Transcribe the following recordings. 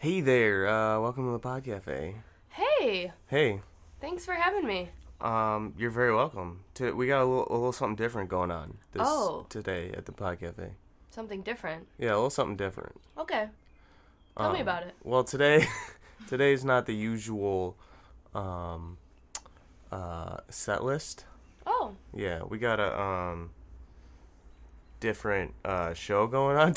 Hey there, welcome to the Pod Cafe. Hey, Hey, thanks for having me. you're very welcome. We got a little something different going on today at the Pod Cafe. Something different. Yeah, a little something different. Okay, tell me about it. Well, today's not the usual set list. Oh, Yeah, we got a different show going on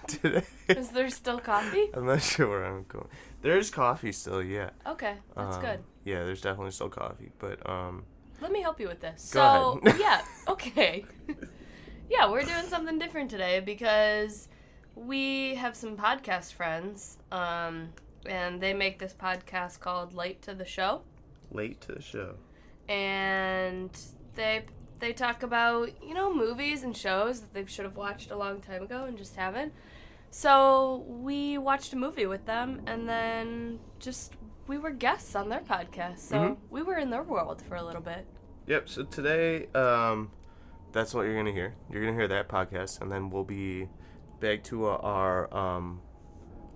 today. is there still coffee? I'm not sure where I'm going. There's coffee still, yeah. Okay, that's good. Yeah, there's definitely still coffee, but Let me help you with this. Go ahead. Yeah, okay. Yeah, we're doing something different today because we have some podcast friends, and they make this podcast called Late to the Show. Late to the show. And they talk about, movies and shows that they should have watched a long time ago and just haven't. So we watched a movie with them, and then we were guests on their podcast. So we were in their world for a little bit. Yep, so today, that's what you're going to hear. You're going to hear that podcast, and then we'll be back to our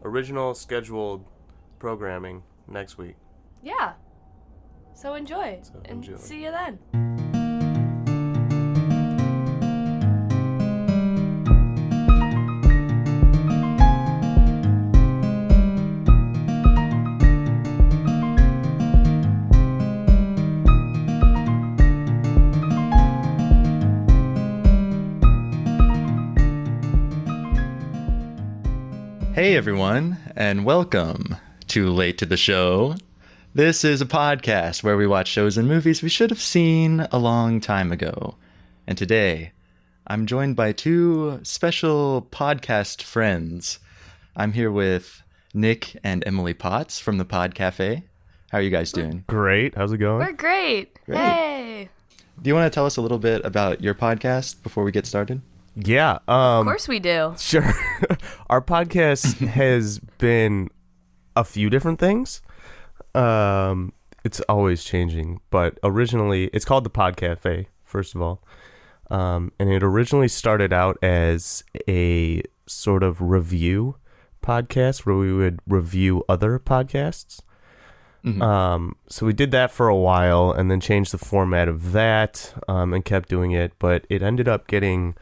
original scheduled programming next week. Yeah. So enjoy. Enjoy. See you then. Hey everyone, and welcome to Late to the Show. This is a podcast where we watch shows and movies we should have seen a long time ago. And today, I'm joined by two special podcast friends. I'm here with Nick and Emily Potts from the Pod Cafe. How are you guys doing? Great. How's it going? We're great. Great. Hey. Do you want to tell us a little bit about your podcast before we get started? Yeah. Of course we do. Sure. Our podcast has been a few different things. It's always changing, but originally it's called the Pod Cafe, first of all. And it originally started out as a sort of review podcast where we would review other podcasts. So we did that for a while and then changed the format of that, and kept doing it, but it ended up getting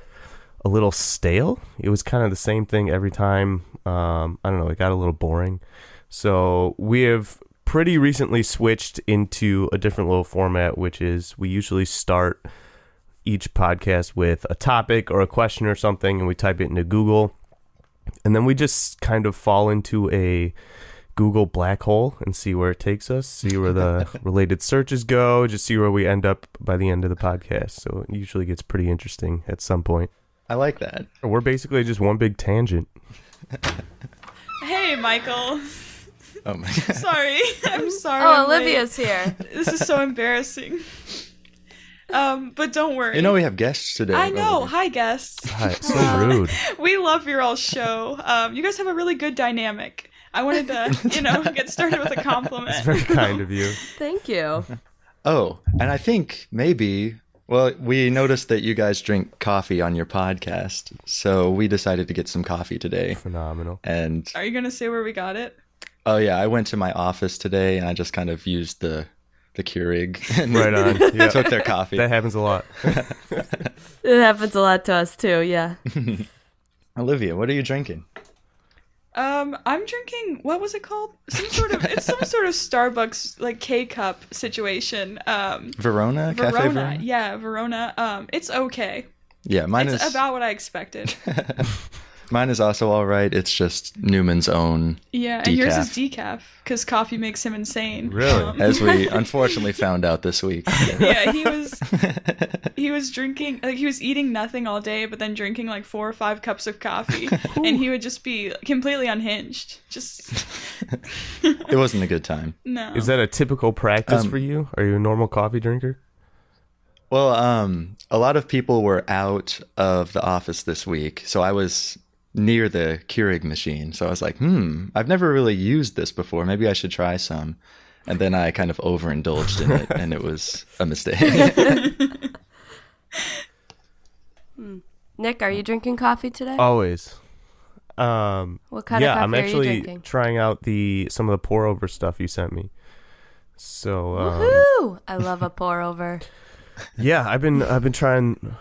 a little stale. It was kind of the same thing every time. I don't know, it got a little boring. So we have pretty recently switched into a different little format, which is we usually start each podcast with a topic or a question or something, and we type it into Google. And then we just kind of fall into a Google black hole and see where it takes us, see where the related searches go, just see where we end up by the end of the podcast. So it usually gets pretty interesting at some point. I like that. We're basically just one big tangent. Hey, Michael. Oh my God. Sorry. I'm sorry. Oh, I'm Olivia's late. here. This is so embarrassing. But don't worry. You know we have guests today. I know. Olivia. Hi, guests. Hi, so rude. We love your all show. You guys have a really good dynamic. I wanted to, get started with a compliment. It's very kind of you. Thank you. Oh, and I think maybe, we noticed that you guys drink coffee on your podcast, so we decided to get some coffee today. Phenomenal. And, Are you going to say where we got it? oh yeah, I went to my office today and I just kind of used the Keurig and Right on. Yeah. took their coffee. That happens a lot. It happens a lot to us too, yeah. Olivia, what are you drinking? I'm drinking, what was it called? It's some sort of Starbucks, like, K-cup situation. Verona? Cafe Verona? Yeah, Verona. It's okay. Yeah, mine It's is about what I expected. mine is also all right. It's just Newman's own Yeah, and yours is decaf, because coffee makes him insane. Really? as we unfortunately found out this week. Yeah, he was drinking, like, he was eating nothing all day, but then drinking like 4 or 5 cups of coffee, and he would just be completely unhinged. Just It wasn't a good time. no. Is that a typical practice for you? Are you a normal coffee drinker? Well, a lot of people were out of the office this week, so I was near the Keurig machine. So I was like, I've never really used this before. Maybe I should try some. And then I kind of overindulged in it, and it was a mistake. Nick, are you drinking coffee today? Always. What kind of Yeah, coffee I'm are you actually drinking? trying out some of the pour over stuff you sent me. So Woohoo! I love a pour over. yeah, I've been trying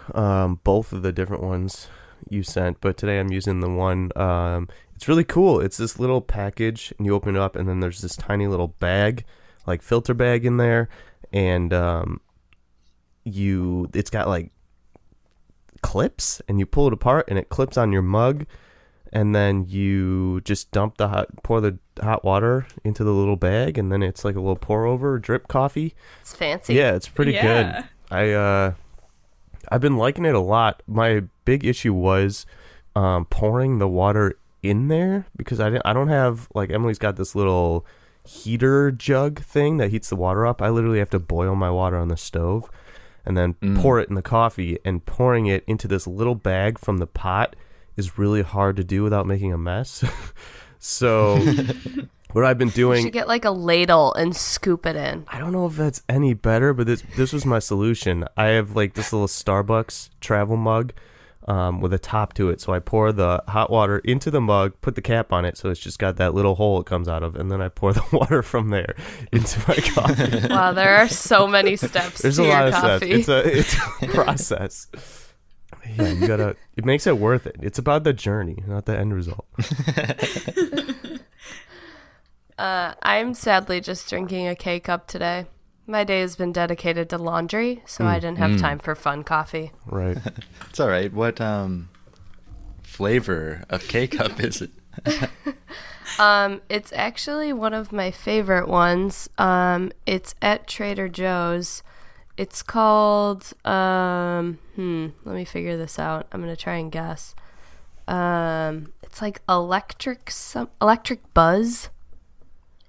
both of the different ones you sent, but today I'm using the one. It's really cool. It's this little package, and you open it up, and then there's this tiny little bag, like filter bag in there, and it's got like clips, and you pull it apart, and it clips on your mug, and then you just pour the hot water into the little bag, and then it's like a little pour over drip coffee. It's fancy. Yeah, it's pretty good. I've been liking it a lot. My big issue was pouring the water in there because I don't have, like, Emily's got this little heater jug thing that heats the water up. I literally have to boil my water on the stove and then pour it in the coffee, and pouring it into this little bag from the pot is really hard to do without making a mess. So what I've been You doing, should get like a ladle and scoop it in. I don't know if that's any better, but this was my solution. I have like this little Starbucks travel mug with a top to it. So I pour the hot water into the mug, put the cap on it, so it's just got that little hole it comes out of, and then I pour the water from there into my coffee. Wow, there are so many steps There's to a your lot of coffee. steps. It's a process. Yeah, it makes it worth it. It's about the journey, not the end result. I'm sadly just drinking a K-cup today. My day has been dedicated to laundry, so I didn't have time for fun coffee. Right. It's all right. What flavor of K-cup is it? It's actually one of my favorite ones. It's at Trader Joe's. It's called, let me figure this out. I'm going to try and guess. It's like Electric Buzz.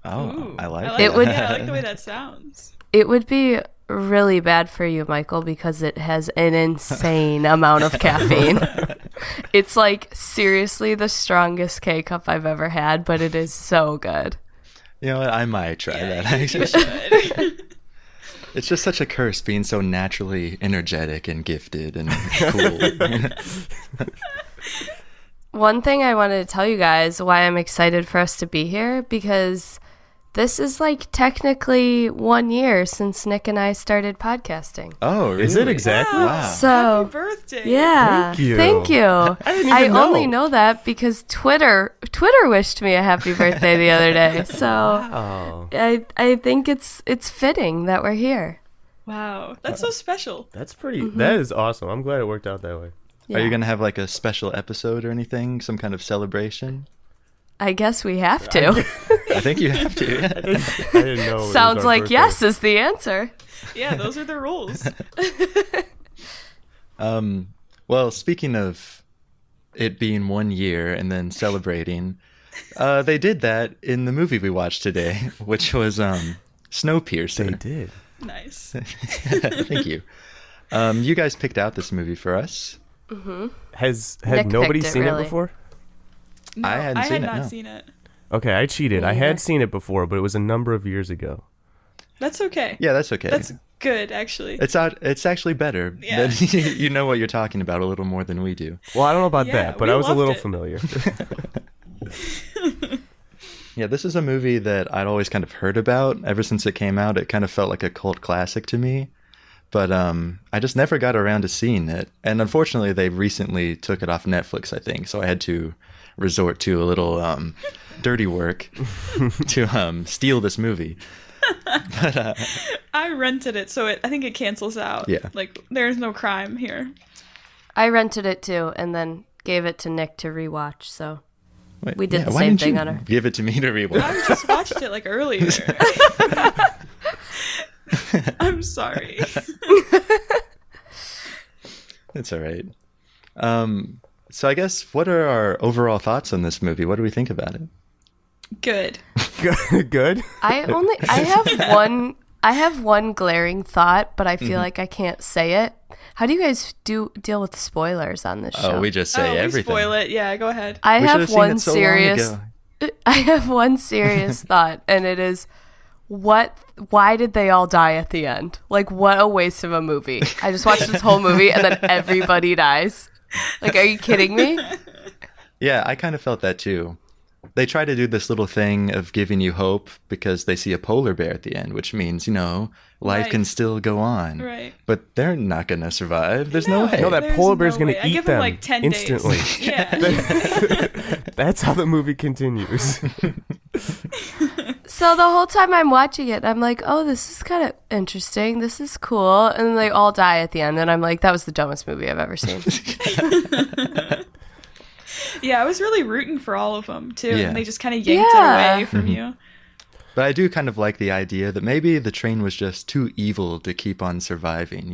Oh, Ooh, I like it. it. I like the way that sounds. It would be really bad for you, Michael, because it has an insane amount of caffeine. It's like seriously the strongest K-cup I've ever had, but it is so good. You know what? I might try that. Actually. You should. It's just such a curse being so naturally energetic and gifted and cool. One thing I wanted to tell you guys why I'm excited for us to be here, because this is like technically 1 year since Nick and I started podcasting. Oh, really? Is it exactly? Wow. So, Happy birthday. yeah. Thank you. Thank you. I didn't even know. only know that because Twitter wished me a happy birthday the other day. So Oh, I think it's fitting that we're here. Wow. That's so special. that's pretty. That is awesome. I'm glad it worked out that way. Yeah. Are you going to have like a special episode or anything? Some kind of celebration? I guess we have to. I think you have to. I didn't know. It was Sounds our like birthday. yes is the answer. Yeah, those are the rules. Well, speaking of it being 1 year and then celebrating, they did that in the movie we watched today, which was Snowpiercer. They did. Nice. Thank you. You guys picked out this movie for us. Had Nick nobody picked it, seen really. it before? No, I hadn't I seen had it, not no. seen it. Okay, I cheated. Me I either. had seen it before, but it was a number of years ago. That's okay. Yeah, that's okay. That's good, actually. It's actually better. Yeah. That you know what you're talking about a little more than we do. Well, I don't know about Yeah, that, but we I was a loved little it. familiar. Yeah, this is a movie that I'd always kind of heard about. Ever since it came out, it kind of felt like a cult classic to me. But I just never got around to seeing it. And unfortunately, they recently took it off Netflix, I think. So I had to resort to a little dirty work to steal this movie. But I rented it, so I think it cancels out. Yeah. Like, there's no crime here. I rented it too, and then gave it to Nick to rewatch. So wait, We did the why same didn't thing you on her. Give it to me to rewatch. I just watched it, like, earlier. I'm sorry. It's all right. So I guess, what are our overall thoughts on this movie? What do we think about it? Good. Good. I have one glaring thought, but I feel like I can't say it. How do you guys deal with spoilers on this show? Oh, we just say we everything. spoil it. Yeah, go ahead. I We should have seen one it so long serious ago. I have one serious thought, and it is why did they all die at the end? Like, what a waste of a movie. I just watched this whole movie and then everybody dies. Like, are you kidding me? Yeah, I kind of felt that too. They try to do this little thing of giving you hope because they see a polar bear at the end, which means, life can still go on. Right. But they're not going to survive. There's no way. No, that There's polar bear's no going way. I to eat give him, them like, 10 instantly. days. Yeah. That's how the movie continues. So the whole time I'm watching it, I'm like, oh, this is kind of interesting. This is cool. And then they all die at the end. And I'm like, that was the dumbest movie I've ever seen. Yeah, I was really rooting for all of them, too. Yeah. And they just kind of yanked it away from you. But I do kind of like the idea that maybe the train was just too evil to keep on surviving,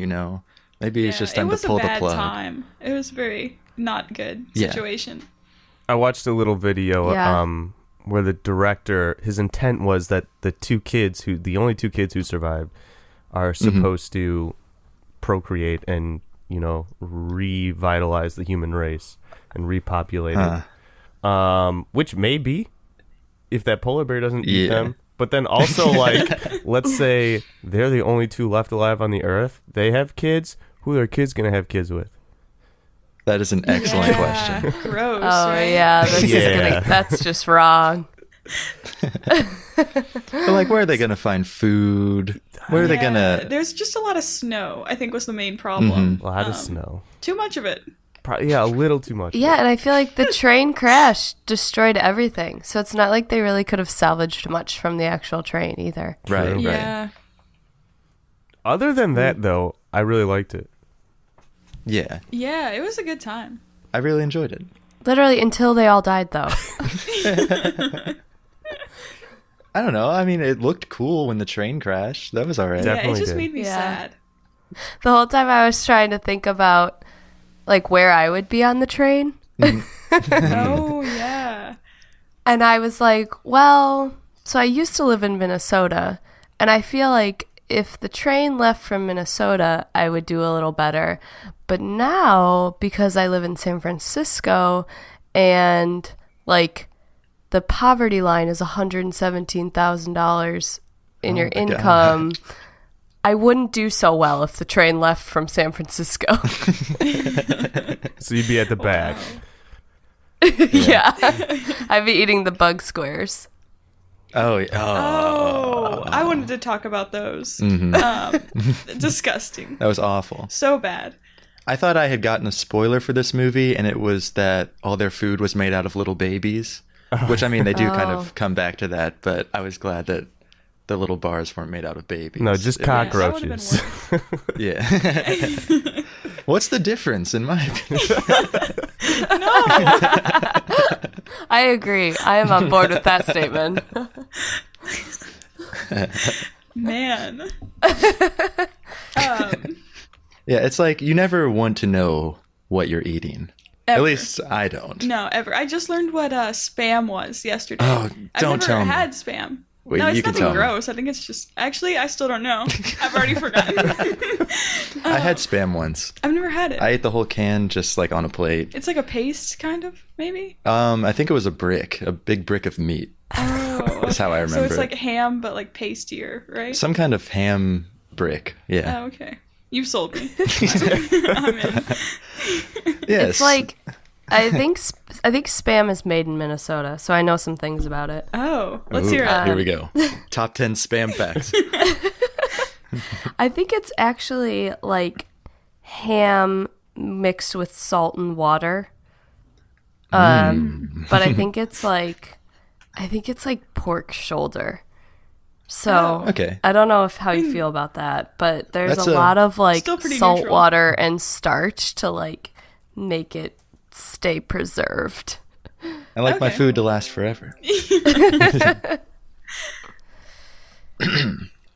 Maybe it's just time to pull the plug. It was a bad time. It was a very not good situation. I watched a little video where the director, his intent was that the only two kids who survived are supposed to procreate and, revitalize the human race and repopulate it. Which may be, if that polar bear doesn't eat them. But then also, let's say they're the only two left alive on the earth. They have kids. Who are their kids going to have kids with? That is an excellent question. Gross. Oh, right? yeah. That's just wrong. But where are they going to find food? Where are they going to... There's just a lot of snow, I think was the main problem. A lot of snow. Too much of it. A little too much. Yeah, and I feel like the train crash destroyed everything. So it's not like they really could have salvaged much from the actual train either. Right. Yeah. Other than that, though, I really liked it. Yeah. Yeah, it was a good time. I really enjoyed it. Literally until they all died, though. I don't know. I mean, it looked cool when the train crashed. That was all right. Yeah, Definitely it just did. made me sad. The whole time I was trying to think about where I would be on the train. Oh, yeah. And I was like, well, so I used to live in Minnesota, and I feel like if the train left from Minnesota, I would do a little better. But now, because I live in San Francisco, and the poverty line is $117,000 in your income, I wouldn't do so well if the train left from San Francisco. So you'd be at the back. Yeah. I'd be eating the bug squares. Oh, yeah. Oh, I wanted to talk about those. Disgusting. That was awful. So bad. I thought I had gotten a spoiler for this movie, and it was that all their food was made out of little babies. Which, I mean, they do kind of come back to that, but I was glad that the little bars weren't made out of babies. No, just cockroaches. Yeah. What's the difference, in my opinion? I agree. I am on board with that statement. Man. Yeah, it's you never want to know what you're eating. Ever. At least I don't. No, ever. I just learned what Spam was yesterday. Oh, don't tell I've me. never had Spam. Wait, no, it's you can nothing tell me. gross. I think it's just... Actually, I still don't know. I've already forgotten. I had Spam once. I've never had it. I ate the whole can just on a plate. It's like a paste, kind of, maybe? I think it was a big brick of meat. Oh, That's how I remember So it's it. like ham, but pastier, right? Some kind of ham brick. Yeah. Oh, okay. You sold me. I'm in. Yes. It's I think Spam is made in Minnesota, so I know some things about it. Oh, let's Ooh, hear it. Here we go. Top 10 Spam facts. I think it's actually ham mixed with salt and water. But I think it's pork shoulder. So Okay. I don't know how you feel about that, but there's That's a lot of Still pretty salt neutral. water and starch to make it stay preserved. I like my Okay. food to last forever.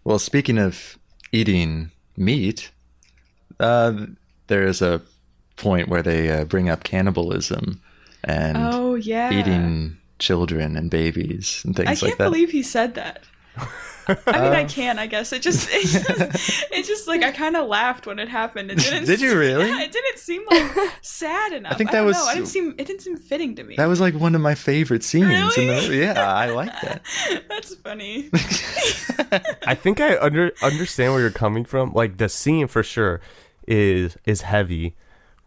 Well, speaking of eating meat, there is a point where they bring up cannibalism and Oh, yeah. eating children and babies and things I like can't that. believe he said that. I mean, I can, I guess. It just I kind of laughed when it happened. It didn't. Did you really? Yeah, it didn't seem sad enough. I think that don't was- know. It didn't seem fitting to me. That was one of my favorite scenes. Really? Yeah, I like that. That's funny. I think I understand where you're coming from. The scene for sure is heavy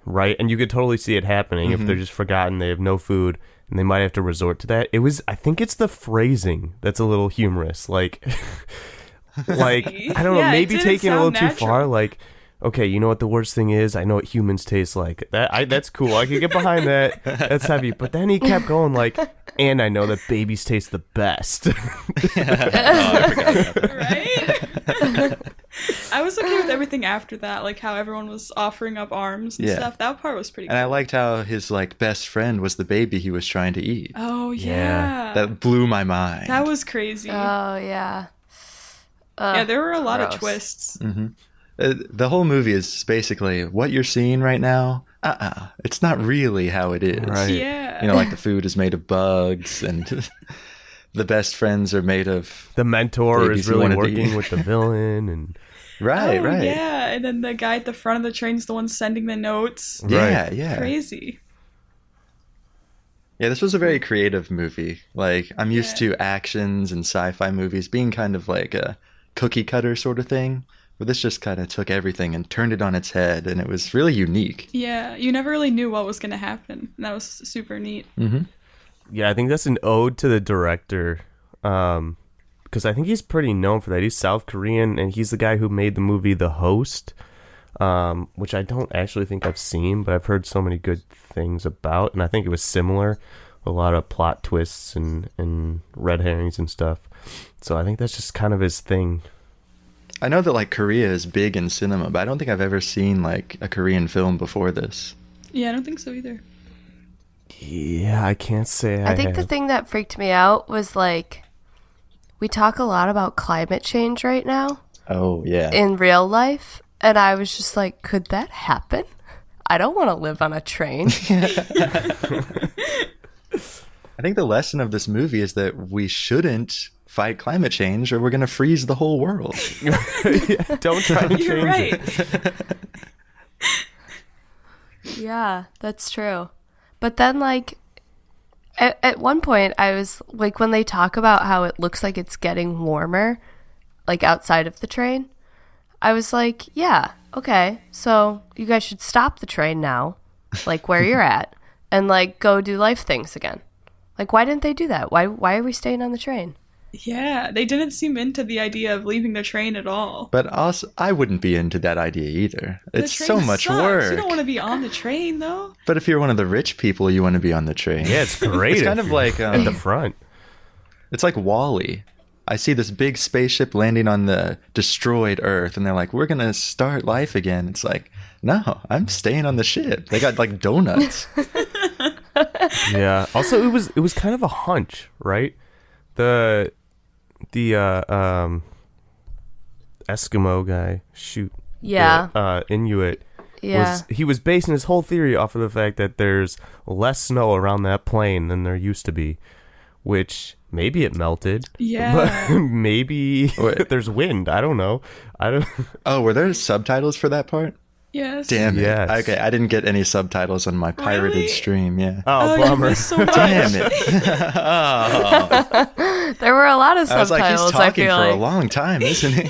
right? And you could totally see it happening if they're just forgotten, they have no food, and they might have to resort to that. I think it's the phrasing that's a little humorous. Like, like I don't know, Yeah, it maybe didn't taking it a little sound too far. natural. Like, okay, you know what the worst thing is? I know what humans taste like. That's cool. I could get behind that. That's heavy. But then he kept going like, and I know that babies taste the best. I forgot about that. Right? I was okay with everything after that, like how everyone was offering up arms and Yeah. stuff. That part was pretty And I cool. liked how his like best friend was the baby he was trying to eat. Oh, Yeah. yeah. That blew my mind. That was crazy. Oh yeah. Yeah, there were a lot of gross. twists. The whole movie is basically what you're seeing right now. It's not really how it is. Right. Yeah. You know, like the food is made of bugs, and the best friends are made of. The mentor Babies is who really wanna be- working with the villain, and Right, Oh, right. Yeah, and then the guy at the front of the train's the one sending the notes. Yeah, Right. yeah. Crazy. Yeah, this was a very creative movie. Like, I'm used to actions and sci-fi movies being kind of like a cookie cutter sort of thing. But this just kind of took everything and turned it on its head, and it was really unique. Yeah, you never really knew what was going to happen. And that was super neat. yeah, I think that's an ode to the director, because I think he's pretty known for that. He's South Korean, and he's the guy who made the movie The Host, which I don't actually think I've seen, but I've heard so many good things about, and I think it was similar, a lot of plot twists and red herrings and stuff. So I think that's just kind of his thing. I know that like Korea is big in cinema, but I don't think I've ever seen like a Korean film before this. Yeah, I don't think so either. Yeah, I can't say I think the have. thing that freaked me out was like, we talk a lot about climate change right now Oh yeah. in real life, and I was just like, could that happen? I don't want to live on a train. I think the lesson of this movie is that we shouldn't fight climate change or we're going to freeze the whole world. Yeah, don't try to change You're right. it. Yeah, that's true. But then, like, at one point, I was like, when they talk about how it looks like it's getting warmer, like outside of the train, I was like, yeah, okay, so you guys should stop the train now, like where you're at, and like go do life things again. Like, why didn't they do that? Why are we staying on the train? Yeah, they didn't seem into the idea of leaving the train at all. But also, I wouldn't be into that idea either. The It's train so much sucks. work. You don't want to be on the train, though. But if you're one of the rich people, you want to be on the train. Yeah, it's great. It's if kind of you're like at the front. it's like Wall-E. I see this big spaceship landing on the destroyed Earth, and they're like, "We're gonna start life again." It's like, no, I'm staying on the ship. They got like donuts. Yeah. Also, it was kind of a hunch, right? The Eskimo guy, Yeah. the, Inuit, Yeah. he was basing his whole theory off of the fact that there's less snow around that plane than there used to be, which maybe it melted. Yeah. But maybe Wait. there's wind. I don't know. I don't. Oh, were there subtitles for that part? Yes. Damn it. Yes. Okay, I didn't get any subtitles on my pirated Really? stream. Yeah. Oh, You bummer. missed so much. Damn it. Oh. There were a lot of I was like, he's subtitles, I talking feel for like. a long time, isn't he?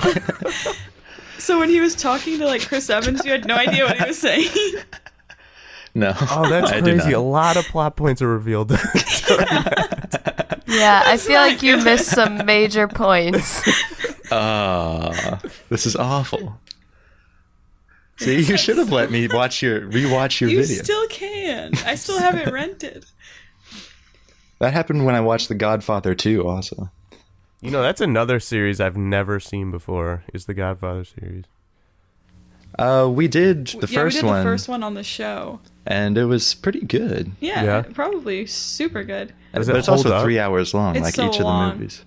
So when he was talking to like Chris Evans, you had no idea what he was saying. No. Oh, that's I did crazy. A not. lot of plot points are revealed. Yeah, I feel not like you missed some major points. This is awful. See, you should have let me rewatch your You video. still can. I still have it rented. That happened when I watched The Godfather 2 also. You know, that's another series I've never seen before, is the Godfather series. We did the Yeah, first we did one, the first one on the show. and it was pretty good. Yeah, Yeah. probably super good. Does But it it's hold also up? 3 hours long, It's like so each of the long. movies.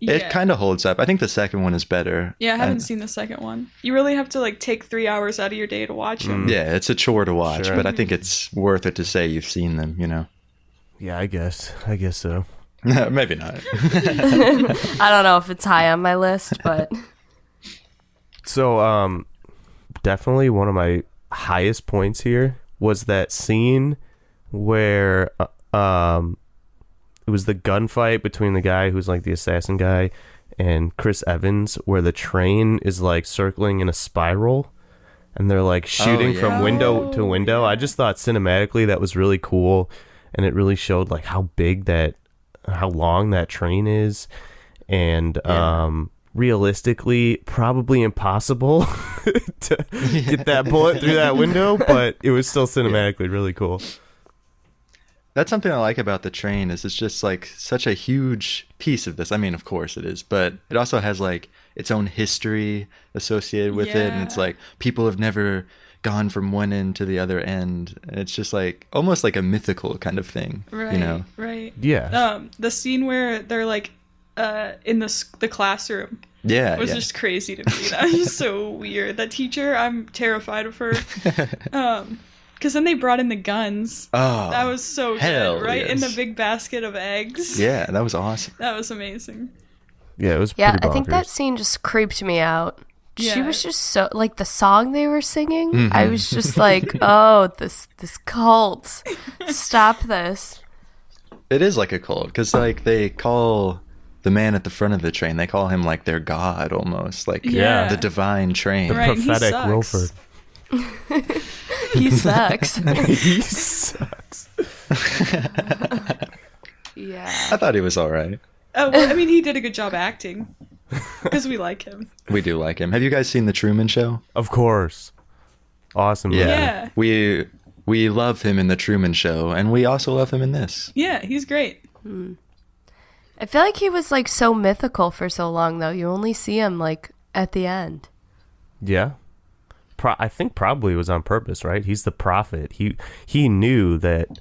Yeah. It kind of holds up. I think the second one is better. Yeah, I haven't And- seen the second one. You really have to like take 3 hours out of your day to watch them. Yeah, it's a chore to watch, Sure. but I think it's worth it to say you've seen them, you know? Yeah, I guess so. Maybe not. I don't know if it's high on my list, but So, definitely one of my highest points here was that scene where, it was the gunfight between the guy who's like the assassin guy and Chris Evans, where the train is like circling in a spiral, and they're like shooting yeah. from window to Oh, window. I yeah. just thought cinematically that was really cool, and it really showed like how long that train is, and realistically probably impossible to get that bullet through that window, but it was still cinematically really cool. That's something I like about the train is it's just like such a huge piece of this. I mean, of course it is, but it also has like its own history associated with it, and it's Yeah. like people have never gone from one end to the other end. And it's just like almost like a mythical kind of thing, Right. you know? Right. Yeah. The scene where they're like in the classroom Yeah, was yeah. just crazy to me. That was just so weird. That teacher, I'm terrified of her. Because then they brought in the guns. Oh, That was so hell good, right? In yes. the big basket of eggs. yeah, that was awesome. That was amazing. Yeah, it was Yeah, pretty I think that bonkers. scene just creeped me out. She Yeah. was just so like the song they were singing. I was just like, oh, this cult, stop this. It is like a cult because like they call the man at the front of the train, they call him like their god almost, like Yeah. the divine train. Right, he Prophetic sucks. Wilford. He sucks. He sucks. Yeah. I thought he was all right. Oh, well, I mean, he did a good job acting. Because we like him. We do like him. Have you guys seen The Truman Show? Of course. Awesome. movie. Yeah. We love him in The Truman Show, and we also love him in this. Yeah, he's great. I feel like he was like so mythical for so long though. You only see him like at the end. Yeah. I think probably it was on purpose, right? He's the prophet. He knew that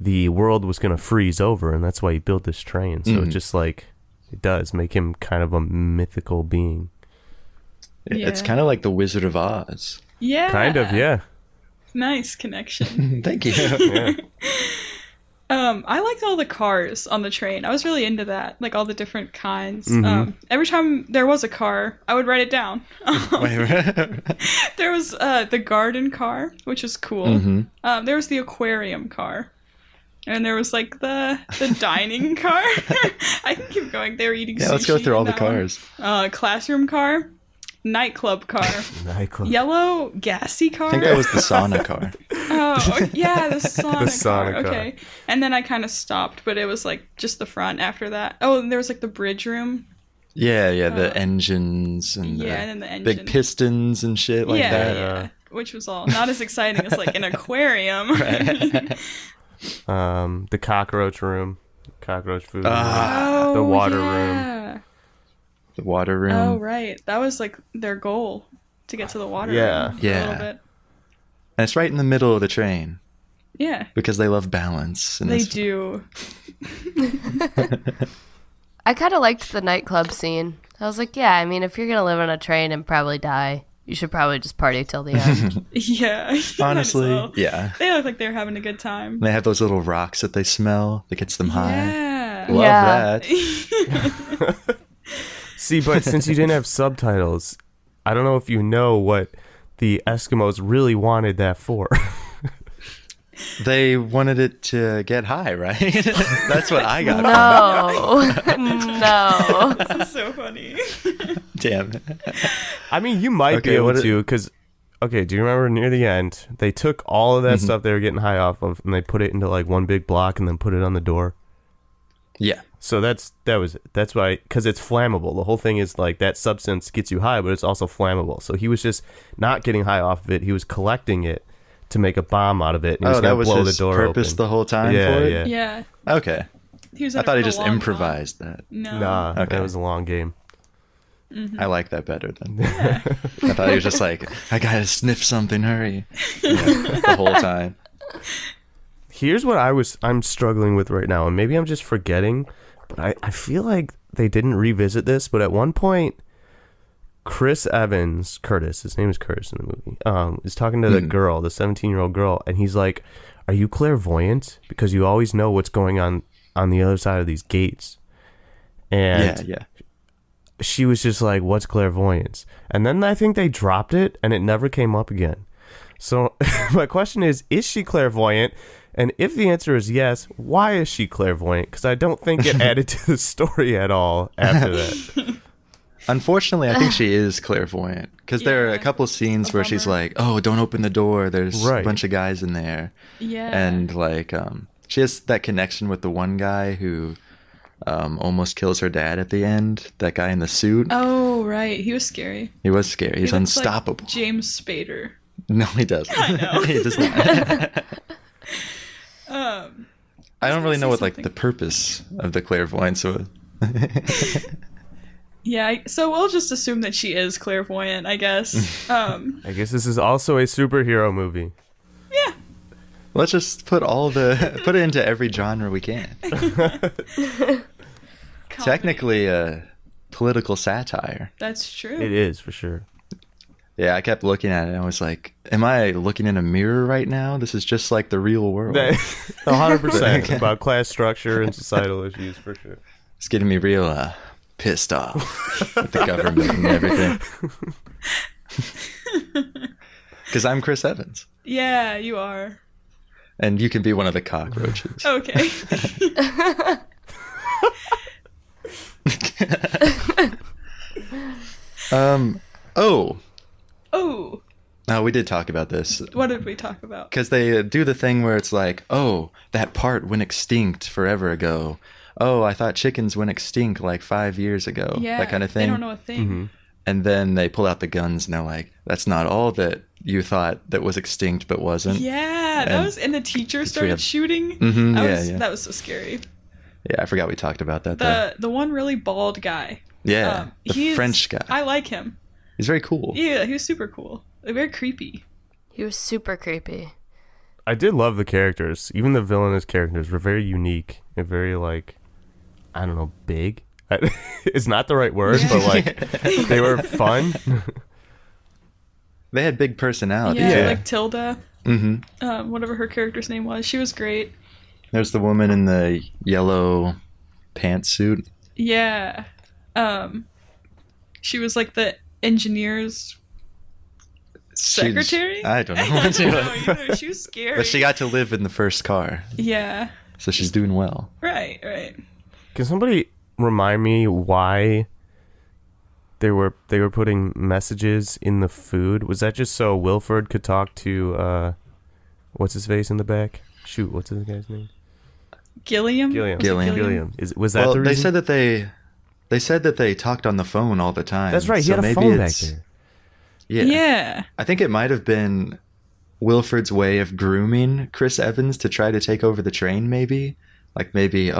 the world was going to freeze over, and that's why he built this train. So it just like it does make him kind of a mythical being. It's Yeah. kind of like The Wizard of Oz. Yeah. Kind of, yeah. Nice connection. Thank you. Yeah. I liked all the cars on the train. I was really into that, like all the different kinds. Mm-hmm. Every time there was a car, I would write it down. There was the garden car, which was cool. Mm-hmm. There was the aquarium car. And there was like the dining car. I can keep going. They were eating sushi. Yeah, let's go through all in the that one. cars. Classroom car, nightclub car, Nightclub. yellow gassy car. I think that was the sauna car. Oh, yeah, the sauna, The sauna car. car. Okay. And then I kind of stopped, but it was like just the front after that. Oh, and there was like the bridge room. Yeah, the engines and Yeah, the and then the engine. big pistons and shit like yeah, that. yeah. Which was all not as exciting as like an aquarium. The cockroach room. Cockroach food. Oh, The water yeah. The water room. Oh, right. That was like their goal to get to the water Yeah. room. For Yeah. A little bit. And it's right in the middle of the train Yeah. because they love balance. And They this- do. I kind of liked the nightclub scene. I was like, yeah, I mean, if you're going to live on a train and probably die, you should probably just party till the end. Yeah. Might as Honestly, well. yeah. They look like they're having a good time. They have those little rocks that they smell that gets them high. Yeah. Love Yeah. that. See, but since you didn't have subtitles, I don't know if you know what the Eskimos really wanted that for. They wanted it to get high, right? That's what I got. No. This is so funny. Damn. I mean, you might be Okay, able what to, because, okay, do you remember near the end, they took all of that stuff they were getting high off of, and they put it into like one big block and then put it on the door? Yeah. So that's why, because it's flammable. The whole thing is like that substance gets you high, but it's also flammable. So he was just not getting high off of it. He was collecting it to make a bomb out of it. And he was Oh, that gonna was blow his the door purpose open. the whole time Yeah, for it? yeah. Yeah. Okay. He was I in it thought he for a just long time. improvised that. No. Nah, Okay. that was a long game. I like that better then. I thought he was just like, I gotta sniff something, hurry. The whole time. Here's what I'm struggling with right now, and maybe I'm just forgetting, but I feel like they didn't revisit this, but at one point, Curtis, his name is Curtis in the movie, is talking to the girl, the 17-year-old girl, and he's like, are you clairvoyant? Because you always know what's going on the other side of these gates. And Yeah. she was just like, what's clairvoyance? And then I think they dropped it, and it never came up again. So my question is she clairvoyant? And if the answer is yes, why is she clairvoyant? Because I don't think it added to the story at all after that. Unfortunately, I think she is clairvoyant because there are a Yeah. couple scenes where she's bummer. like, "Oh, don't open the door. There's Right. a bunch of guys in there," Yeah. and like, she has that connection with the one guy who almost kills her dad at the end. That guy in the suit. Oh, right. He was scary. He was scary. He's He looks like unstoppable. James Spader. No, he doesn't. I know. He does not. Um, I don't really say know what like something. the purpose of the clairvoyance was. yeah. So we'll just assume that she is clairvoyant, I guess. I guess this is also a superhero movie. Yeah. Let's just put it into every genre we can. Technically, a political satire. That's true. It is for sure. Yeah, I kept looking at it and I was like, am I looking in a mirror right now? This is just like the real world. 100% about class structure and societal issues for sure. It's getting me real pissed off with the government and everything. Because I'm Chris Evans. Yeah, you are. And you can be one of the cockroaches. Okay. Oh, Oh, no, we did talk about this. what did we talk about? Because they do the thing where it's like, oh, that part went extinct forever ago. Oh, I thought chickens went extinct like 5 years ago. Yeah, that kind of They thing. don't know a thing. And then they pull out the guns and they're like, that's not all that you thought that was extinct but wasn't. Yeah, that And was. And the teacher we started have- shooting. Mhm, That yeah, was yeah. that was so scary. Yeah, I forgot we talked about that though. The one really bald guy. Yeah, the he's- French guy. I like him. He's very cool. Yeah, he was super cool. Like, very creepy. He was super creepy. I did love the characters. Even the villainous characters were very unique and very, like, I don't know, big. It's not the right word, but, like, they were fun. They had big personalities. Yeah, Yeah. like Tilda. Mm-hmm. Whatever her character's name was. She was great. There's the woman in the yellow pantsuit. Yeah. She was like the engineer's secretary? I don't know. I don't know either. She was scary. But she got to live in the first car, Yeah. so she's doing well. Right, right. Can somebody remind me why they were putting messages in the food? Was that just so Wilford could talk to what's his face in the back? Shoot, what's his guy's name? Gilliam? Gilliam. Gilliam. Gilliam. Was that Well, the reason? they said that they talked on the phone all the time. That's right. He so had a maybe phone back it's- there. Yeah. Yeah. I think it might have been Wilford's way of grooming Chris Evans to try to take over the train, maybe. Like maybe,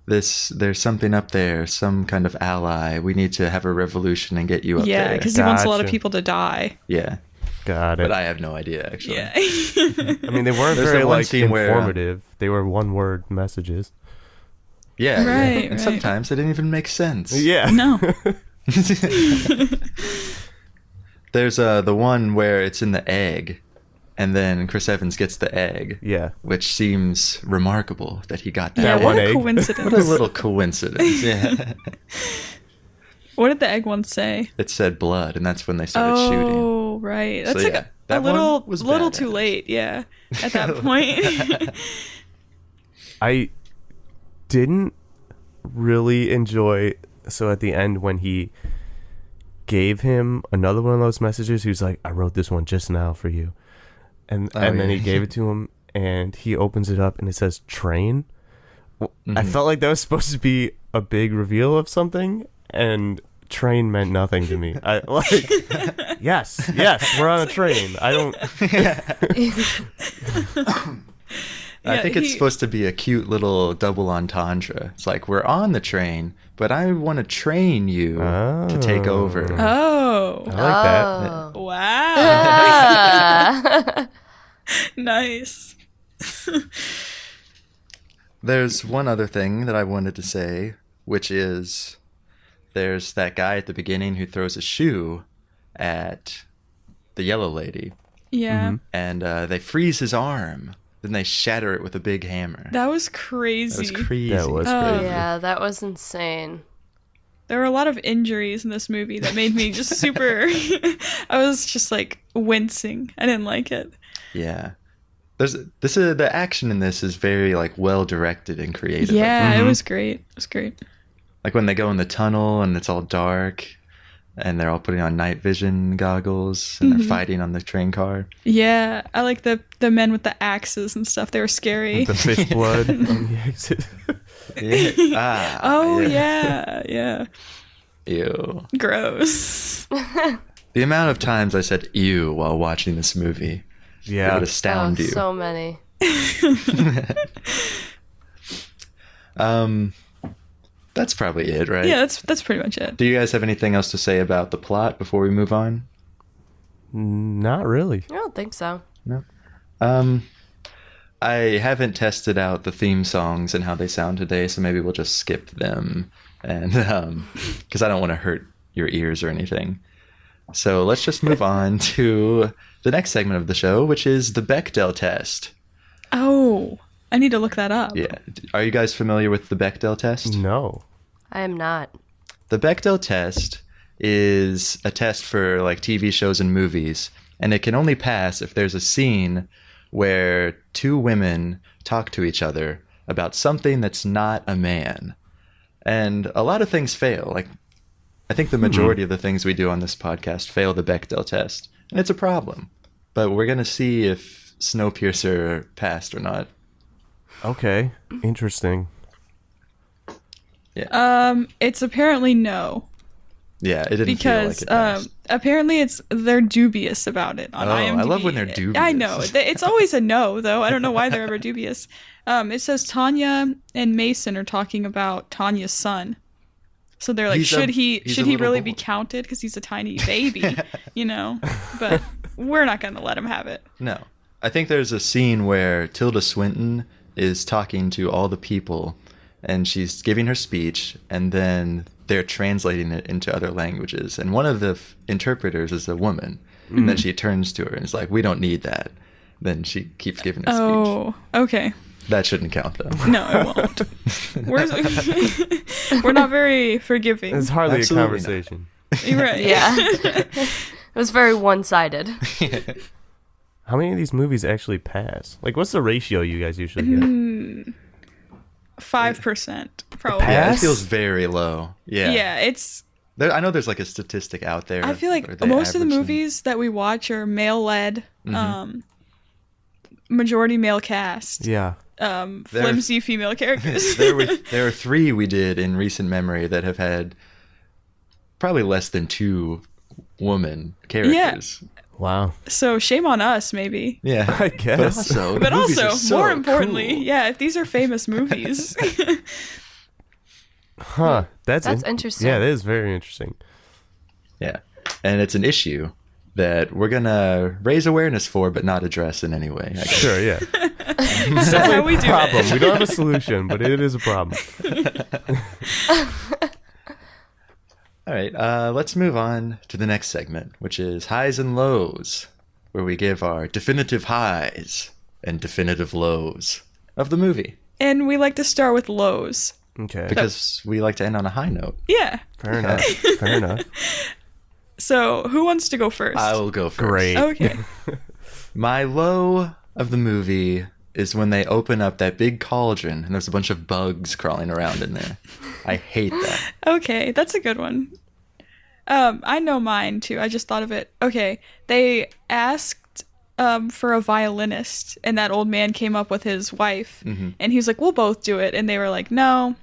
there's something up there, some kind of ally. We need to have a revolution and get you up Yeah, there. because he wants a lot of Gotcha. people to die. Yeah. Got it. But I have no idea, actually. Yeah. I mean, they weren't There's very that one like scene where, informative. They were one-word messages. Yeah. Right, And right. sometimes they didn't even make sense. Yeah. No. There's the one where it's in the egg, and then Chris Evans gets the egg, Yeah. which seems remarkable that he got that. Yeah, That what one a egg. coincidence. What a little coincidence. Yeah. What did the egg one say? It said blood, and that's when they started shooting. Oh, right. That's So, like yeah, a that one little was little badass. too late, yeah. At that point. I didn't really enjoy. So at the end, when he gave him another one of those messages, he was like, "I wrote this one just now for you," and then yeah. he gave it to him, and he opens it up, and it says "train." I felt like that was supposed to be a big reveal of something, and train meant nothing to me. I like, yes, we're on a train. I don't. I Yeah, think it's he- supposed to be a cute little double entendre. It's like, we're on the train, but I want to train you to take over. Oh. I like that. Oh. Wow. Ah. Nice. There's one other thing that I wanted to say, which is there's that guy at the beginning who throws a shoe at the yellow lady, Yeah. and they freeze his arm. Then they shatter it with a big hammer. That was That crazy. was crazy. That was Oh, crazy. Yeah, that was insane. There were a lot of injuries in this movie that made me just super. I was just like wincing. I didn't like it. Yeah. The action in this is very like well directed and creative. Yeah, it was great. It was great. Like when they go in the tunnel and it's all dark and they're all putting on night vision goggles and they're fighting on the train car. Yeah, I like the men with the axes and stuff. They were scary. The fish blood on the exit. Yeah. Oh, yeah. Ew. Gross. The amount of times I said ew while watching this movie. It Yeah. would astound you. So many. That's probably it, right? Yeah, that's pretty much it. Do you guys have anything else to say about the plot before we move on? Not really. I don't think so. No. I haven't tested out the theme songs and how they sound today, so maybe we'll just skip them, and because I don't want to hurt your ears or anything. So let's just move on to the next segment of the show, which is the Bechdel test. Oh, I need to look that up. Yeah. Are you guys familiar with the Bechdel test? No. I am not. The Bechdel test is a test for like TV shows and movies, and it can only pass if there's a scene where two women talk to each other about something that's not a man. And a lot of things fail. Like, I think the majority of the things we do on this podcast fail the Bechdel test, and it's a problem. But we're going to see if Snowpiercer passed or not. Okay. Interesting. It's apparently no. Yeah, it didn't Because feel like it passed. apparently they're dubious about it on IMDb. I love when they're dubious. I know. It's always a no, though. I don't know why they're ever dubious. It says Tanya and Mason are talking about Tanya's son. So they're like, He's a should he little really boy. be counted because he's a tiny baby, you know? But we're not going to let him have it. No. I think there's a scene where Tilda Swinton is talking to all the people, and she's giving her speech, and then they're translating it into other languages. And one of the interpreters is a woman. And then she turns to her and is like, we don't need that. Then she keeps giving a speech. Oh, okay. That shouldn't count, though. No, it won't. We're not very forgiving. It's hardly Absolutely a conversation. You're right. Yeah. It was very one-sided. How many of these movies actually pass? Like, what's the ratio you guys usually get? 5%, probably. Yeah, it Pass? feels very low. Yeah. Yeah, it's. I know there's like a statistic out there. I feel where like they most of the average them. movies that we watch are male-led, majority male cast, Yeah. flimsy female characters. There are 3 we did in recent memory that have had probably less than 2 woman characters. Wow. So shame on us, maybe. Yeah. I guess. But also, But the movies also, are so more importantly, cool. yeah, if these are famous movies. Huh. That's interesting. Yeah, that is very interesting. Yeah. And it's an issue that we're going to raise awareness for, but not address in any way. I guess. Sure, yeah. It's That's how definitely we a do problem. it. We don't have a solution, but it is a problem. All right. Let's move on to the next segment, which is highs and lows, where we give our definitive highs and definitive lows of the movie. And we like to start with lows. Okay. Because we like to end on a high note. Yeah. Fair enough. Fair enough. So who wants to go first? I will go first. Great. Okay. My low of the movie is when they open up that big cauldron and there's a bunch of bugs crawling around in there. I hate that. Okay, that's a good one. I know mine too. I just thought of it. Okay, they asked for a violinist, and that old man came up with his wife, and he was like, "We'll both do it," and they were like, "No,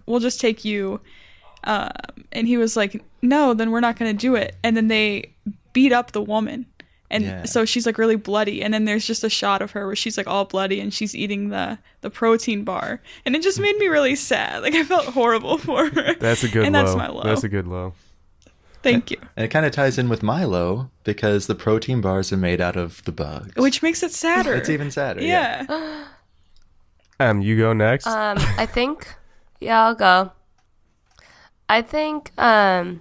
we'll just take you." And he was like, "No, then we're not gonna do it." And then they beat up the woman, and Yeah. so she's like really bloody. And then there's just a shot of her where she's like all bloody, and she's eating the protein bar, and it just made me really sad. Like I felt horrible for her. That's a good and low. that's my low. That's a good low. Thank you. And it kind of ties in with my low because the protein bars are made out of the bugs. Which makes it sadder. It's even sadder. Yeah. You go next. I think, yeah, I'll go. I think, I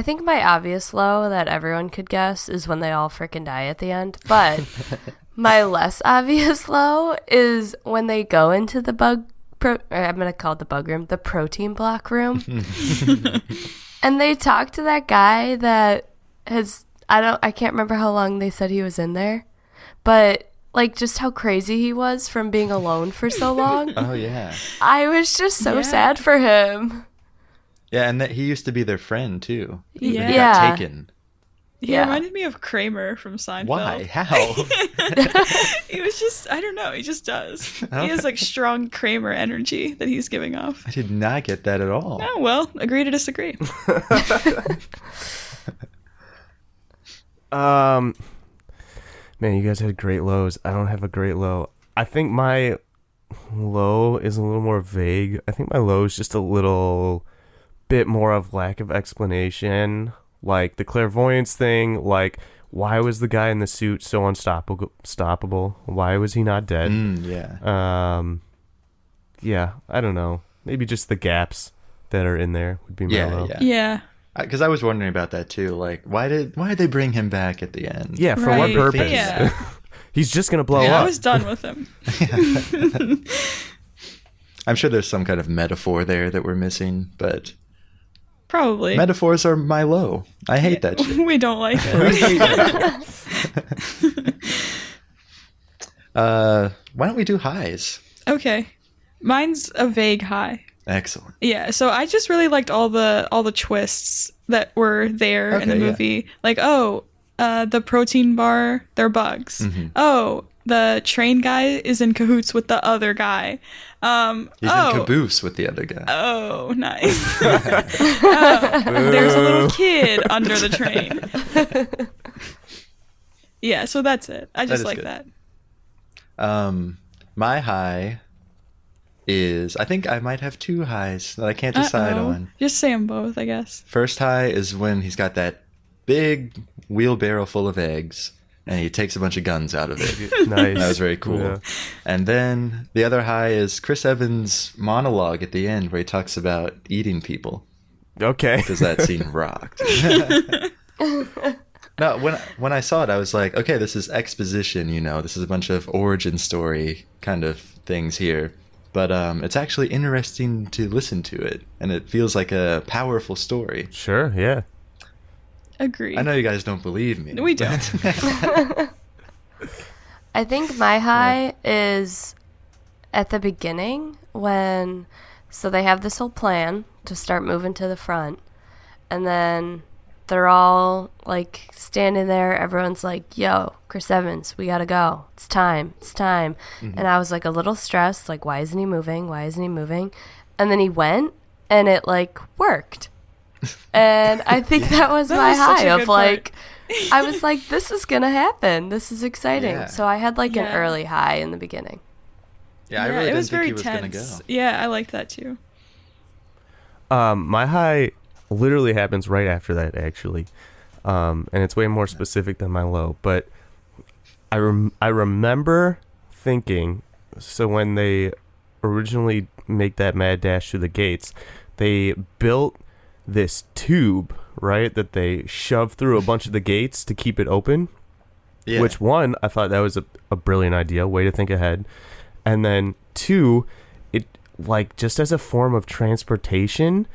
think my obvious low that everyone could guess is when they all freaking die at the end. But my less obvious low is when they go into the I'm going to call it the bug room, the protein block room. And they talk to that guy that I can't remember how long they said he was in there, but like just how crazy he was from being alone for so long. Oh, yeah. I was just so sad for him. Yeah, and that he used to be their friend too. Yeah. He Yeah. got taken. He Yeah. reminded me of Kramer from Seinfeld. Why? How? He was just, I don't know, he just does. He has like strong Kramer energy that he's giving off. I did not get that at all. Oh, well, agree to disagree. Man, you guys had great lows. I don't have a great low. I think my low is a little more vague. I think my low is just a little bit more of lack of explanation. Like the clairvoyance thing, like why was the guy in the suit so unstoppable? Why was he not dead? Yeah. Yeah, I don't know. Maybe just the gaps that are in there would be my low. Yeah. Because I was wondering about that too. Like, why did they bring him back at the end? Yeah, for Right, what purpose? yeah. He's just gonna blow Yeah, up. I was done with him. I'm sure there's some kind of metaphor there that we're missing, but Probably. metaphors are my low. I hate that shit. We don't like it. Why don't we do highs? Okay. Mine's a vague high. Excellent. Yeah, so I just really liked all the twists that were there in the Okay, yeah. movie. Like, the protein bar, they're bugs. Mm-hmm. Oh, the train guy is in cahoots with the other guy. He's in caboose with the other guy. Oh, nice. There's a little kid under the train. Yeah, so that's it. I just is like good. that. My high is, I think I might have two highs that I can't decide Uh-oh. on. Just say them both, I guess. First high is when he's got that big wheelbarrow full of eggs and he takes a bunch of guns out of it. Nice. That was very cool. Yeah. And then the other high is Chris Evans' monologue at the end where he talks about eating people. Okay. Because that scene rocked. No, when I saw it, I was like, okay, this is exposition, this is a bunch of origin story kind of things here. But it's actually interesting to listen to it, and it feels like a powerful story. Sure, yeah. Agree. I know you guys don't believe me. We don't. I think my high is at the beginning so they have this whole plan to start moving to the front, and then they're all like standing there. Everyone's like, yo, Chris Evans, we gotta go. It's time. Mm-hmm. And I was like a little stressed, like, why isn't he moving? And then he went, and it like worked. And I think that was my was such high a of good like, I was like, this is gonna happen. This is exciting. Yeah. So I had like an Yeah. early high in the beginning. Yeah, I really it didn't was think very he was going to tense. go. Yeah, I liked that too. My high literally happens right after that, actually. And it's way more specific than my low. But I remember thinking, so when they originally make that mad dash through the gates, they built this tube, right, that they shoved through a bunch of the gates to keep it open. Yeah. Which, one, I thought that was a brilliant idea, way to think ahead. And then, two, it, like, just as a form of transportation,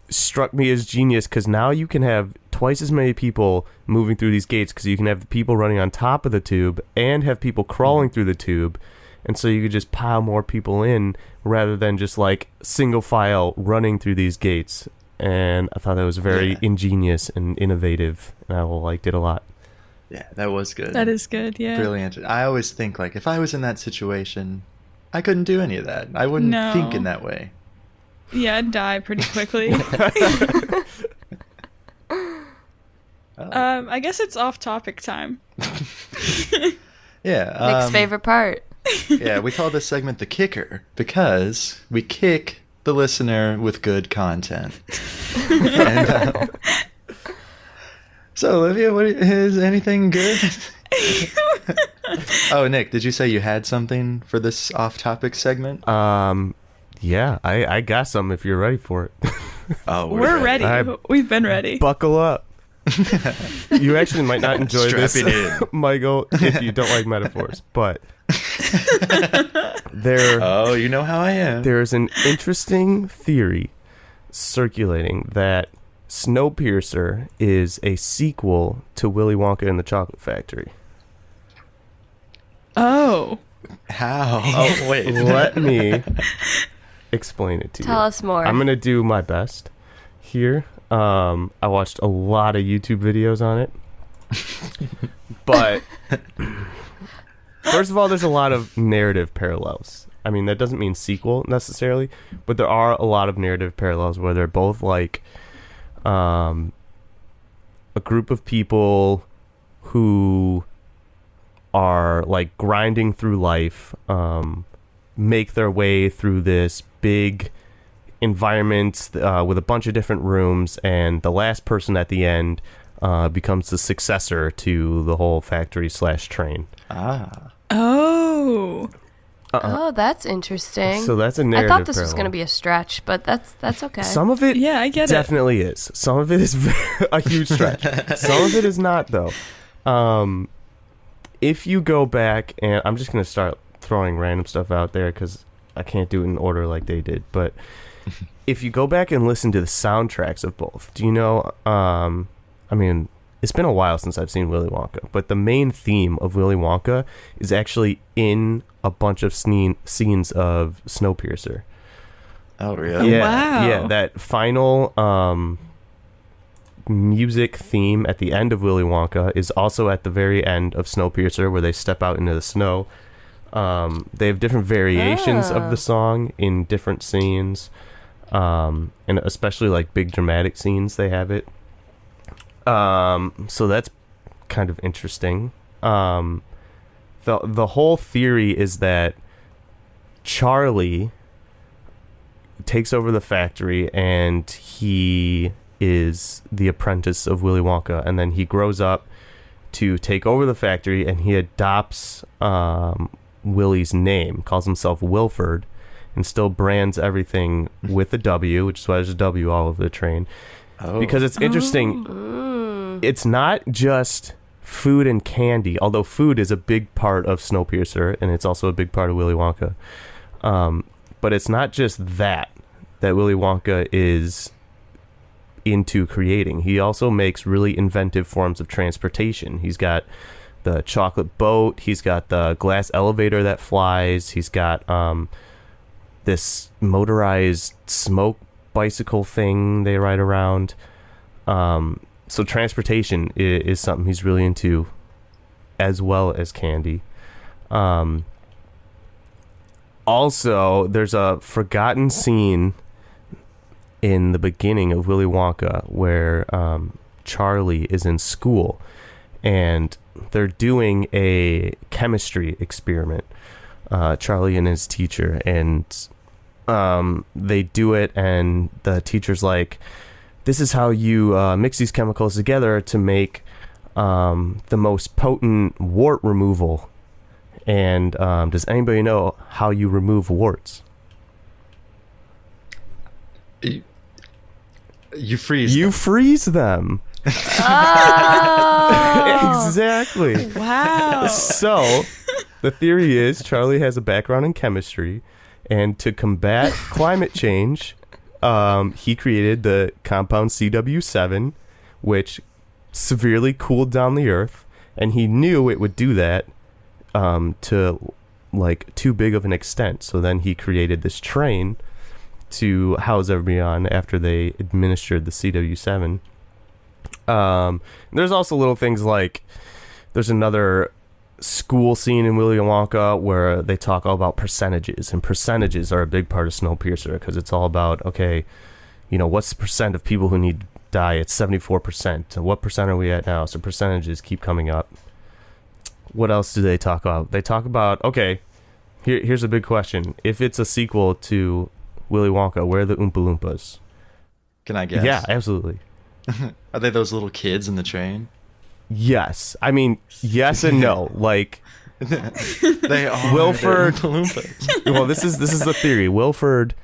struck me as genius, because now you can have twice as many people moving through these gates, because you can have the people running on top of the tube and have people crawling through the tube. And so you could just pile more people in rather than just, like, single file running through these gates. And I thought that was very ingenious and innovative, and I liked it a lot. Yeah, that was good. That is good, yeah. Brilliant. I always think, like, if I was in that situation, I couldn't do any of that. I wouldn't No. think in that way. Yeah, I'd die pretty quickly. I guess it's off-topic time. Yeah. Nick's favorite part. Yeah, we call this segment the kicker because we kick the listener with good content. And, so, Olivia, what is anything good? Oh, Nick, did you say you had something for this off-topic segment? Yeah, I got some if you're ready for it. Oh, We're ready. We've been ready. Buckle up. You actually might not enjoy this, Strap it in. Michael, if you don't like metaphors. But Oh, you know how I am. there's an interesting theory circulating that Snowpiercer is a sequel to Willy Wonka and the Chocolate Factory. Oh. How? Oh, wait. Let me explain it to you. Tell us more. I'm going to do my best here. I watched a lot of YouTube videos on it. But first of all, there's a lot of narrative parallels. I mean, that doesn't mean sequel necessarily, but there are a lot of narrative parallels where they're both like a group of people who are like grinding through life, make their way through this big environment with a bunch of different rooms, and the last person at the end becomes the successor to the whole factory / train. Oh. Oh, that's interesting. So that's a narrative I thought this was parallel. going to be a stretch, but that's okay. Some of it Yeah, I get it. definitely is. Some of it is a huge stretch. Some of it is not, though. If you go back, and I'm just going to start throwing random stuff out there because I can't do it in order like they did, but if you go back and listen to the soundtracks of both, do you know, I mean, it's been a while since I've seen Willy Wonka, but the main theme of Willy Wonka is actually in a bunch of scenes of Snowpiercer. Oh, really? Yeah, wow. yeah, that final music theme at the end of Willy Wonka is also at the very end of Snowpiercer, where they step out into the snow. They have different variations of the song in different scenes, and especially like big dramatic scenes they have it. So that's kind of interesting. The whole theory is that Charlie takes over the factory and he is the apprentice of Willy Wonka, and then he grows up to take over the factory, and he adopts Willy's name, calls himself Wilford, and still brands everything with a W, which is why there's a W all over the train. Because it's interesting. It's not just food and candy, although food is a big part of Snowpiercer, and it's also a big part of Willy Wonka. But it's not just that Willy Wonka is into creating. He also makes really inventive forms of transportation. He's got the chocolate boat. He's got the glass elevator that flies. He's got this motorized smoke bicycle thing they ride around. So transportation is something he's really into, as well as candy. Also, there's a forgotten scene in the beginning of Willy Wonka where Charlie is in school and they're doing a chemistry experiment, Charlie and his teacher, and they do it, and the teacher's like, this is how you mix these chemicals together to make the most potent wart removal. And does anybody know how you remove warts? You freeze. You freeze them. Oh. Exactly. Wow. So the theory is Charlie has a background in chemistry, and to combat climate change, he created the compound CW7, which severely cooled down the Earth, and he knew it would do that to like too big of an extent. So then he created this train to house everybody on after they administered the CW7. There's also little things like there's another school scene in Willy Wonka where they talk all about percentages, and percentages are a big part of Snowpiercer because it's all about, okay, you know, what's the percent of people who need to die? It's 74%. What percent are we at now? So percentages keep coming up. What else do they talk about? They talk about, okay, here's a big question. If it's a sequel to Willy Wonka, where are the Oompa Loompas? Can I guess? Yeah, absolutely. Are they those little kids in the train? Yes. I mean, yes and no. Like, They are. Wilford- They're Oompa Loompas. well, this is the theory. Wilford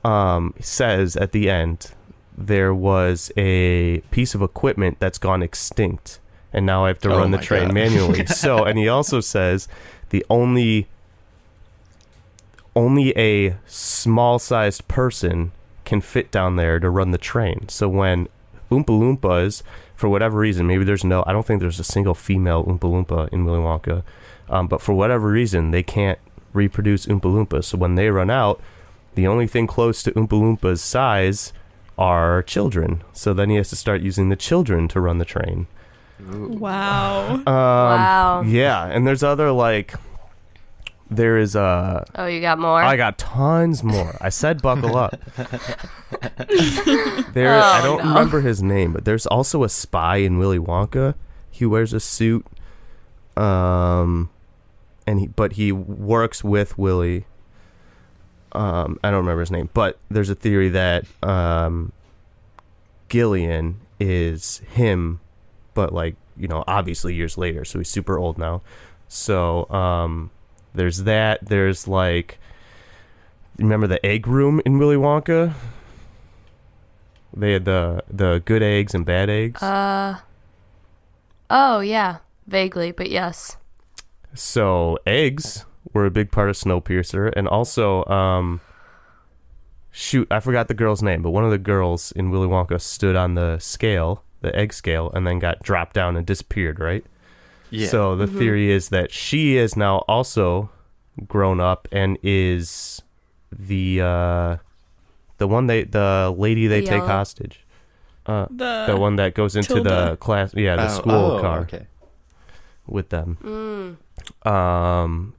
says at the end there was a piece of equipment that's gone extinct, and now I have to run the my train God. manually. So, and he also says the only a small-sized person can fit down there to run the train. So when Oompa Loompas, for whatever reason, maybe I don't think there's a single female Oompa Loompa in Willy Wonka, but for whatever reason, they can't reproduce Oompa Loompas. So when they run out, the only thing close to Oompa Loompas' size are children. So then he has to start using the children to run the train. Wow. Wow. Yeah, and there's other like there is Oh, you got more? I got tons more. I said buckle up. I don't remember his name, but there's also a spy in Willy Wonka. He wears a suit, and he works with Willy. I don't remember his name, but there's a theory that Gillian is him, but like, you know, obviously years later, so he's super old now. So there's that. There's like, remember the egg room in Willy Wonka? They had the good eggs and bad eggs. Oh yeah, vaguely, but yes. So eggs were a big part of Snowpiercer, and also shoot, I forgot the girl's name, but one of the girls in Willy Wonka stood on the scale, the egg scale, and then got dropped down and disappeared, right? Yeah. So the theory is that she is now also grown up and is the lady they take yellow. hostage. The The one that goes into the Tilda. class, the school car Okay. with them.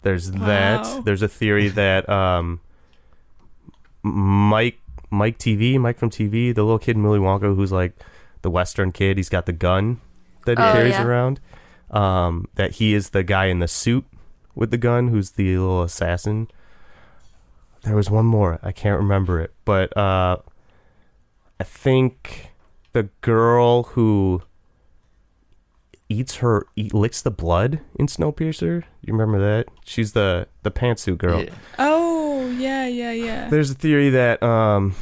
There's Wow. that. There's a theory that Mike from TV, the little kid in Willy Wonka who's like the Western kid, he's got the gun that he carries yeah. around. That he is the guy in the suit with the gun who's the little assassin. There was one more. I can't remember it. But I think the girl who licks the blood in Snowpiercer. You remember that? She's the pantsuit girl. Yeah. Oh, yeah. There's a theory that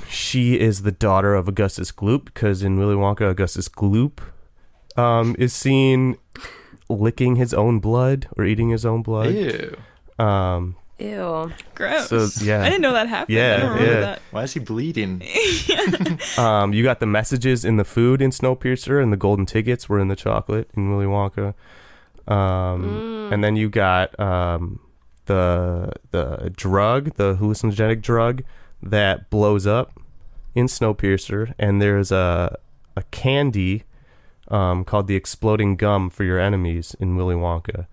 she is the daughter of Augustus Gloop, because in Willy Wonka, Augustus Gloop is seen licking his own blood or eating his own blood. Ew. Ew. Gross. So, yeah. I didn't know that happened. Yeah, I don't remember yeah. that. Why is he bleeding? You got the messages in the food in Snowpiercer, and the golden tickets were in the chocolate in Willy Wonka. And then you got the drug, the hallucinogenic drug that blows up in Snowpiercer, and there's a candy called the exploding gum for your enemies in Willy Wonka.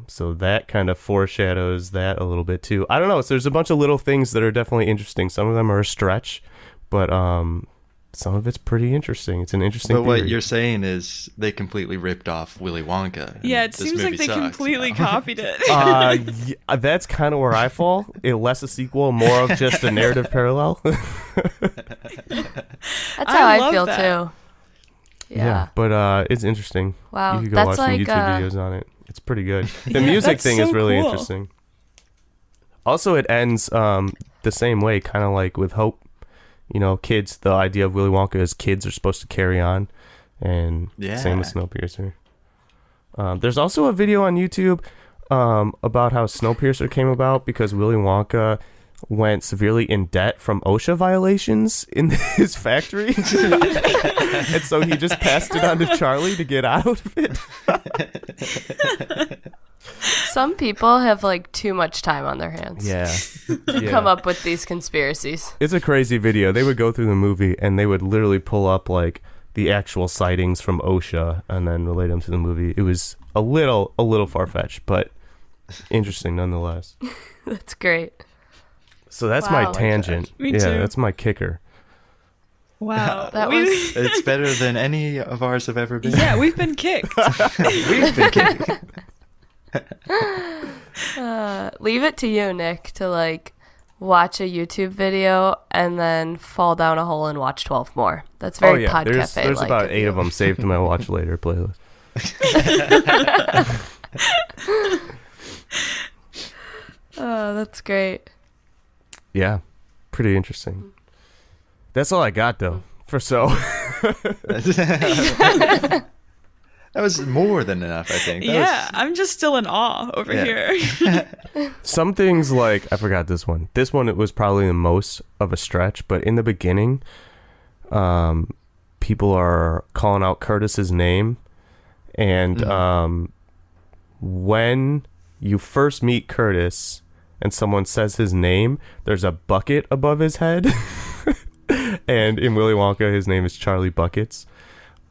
So that kind of foreshadows that a little bit too. I don't know. So there's a bunch of little things that are definitely interesting. Some of them are a stretch, but some of it's pretty interesting. It's an interesting But what theory. you're saying is they completely ripped off Willy Wonka. and Yeah, it this seems like movie they sucks, completely you know? copied it. Yeah, that's kind of where I fall. Less a sequel, more of just a narrative parallel. That's how I I, love feel that. too. Yeah. But it's interesting. Wow, You could go that's watch some like, YouTube videos on it. It's pretty good. The Yeah, music that's thing so is really cool. interesting. Also, it ends the same way, kind of like with Hope. You know, kids, the idea of Willy Wonka is kids are supposed to carry on. And same with Snowpiercer. There's also a video on YouTube about how Snowpiercer came about because Willy Wonka went severely in debt from OSHA violations in his factory. And so he just passed it on to Charlie to get out of it. Some people have like too much time on their hands Yeah. come up with these conspiracies. It's a crazy video. They would go through the movie and they would literally pull up like the actual sightings from OSHA and then relate them to the movie. It was a little far-fetched, but interesting nonetheless. That's great. So that's Wow. my tangent. Me yeah, too. that's my kicker. Wow. That We- was It's better than any of ours have ever been. Yeah, we've been kicked. We've been kidding. leave it to you, Nick, to like watch a YouTube video and then fall down a hole and watch 12 more. That's very There's podcast there's like about 8 of them saved in my watch later playlist. Oh, that's great. Yeah, pretty interesting. That's all I got though. That was more than enough, I think. That Yeah, was- I'm just still in awe over Yeah. here. Some things like I forgot this one. This one it was probably the most of a stretch, but in the beginning, people are calling out Curtis's name, and when you first meet Curtis and someone says his name, there's a bucket above his head. And in Willy Wonka, his name is Charlie Buckets.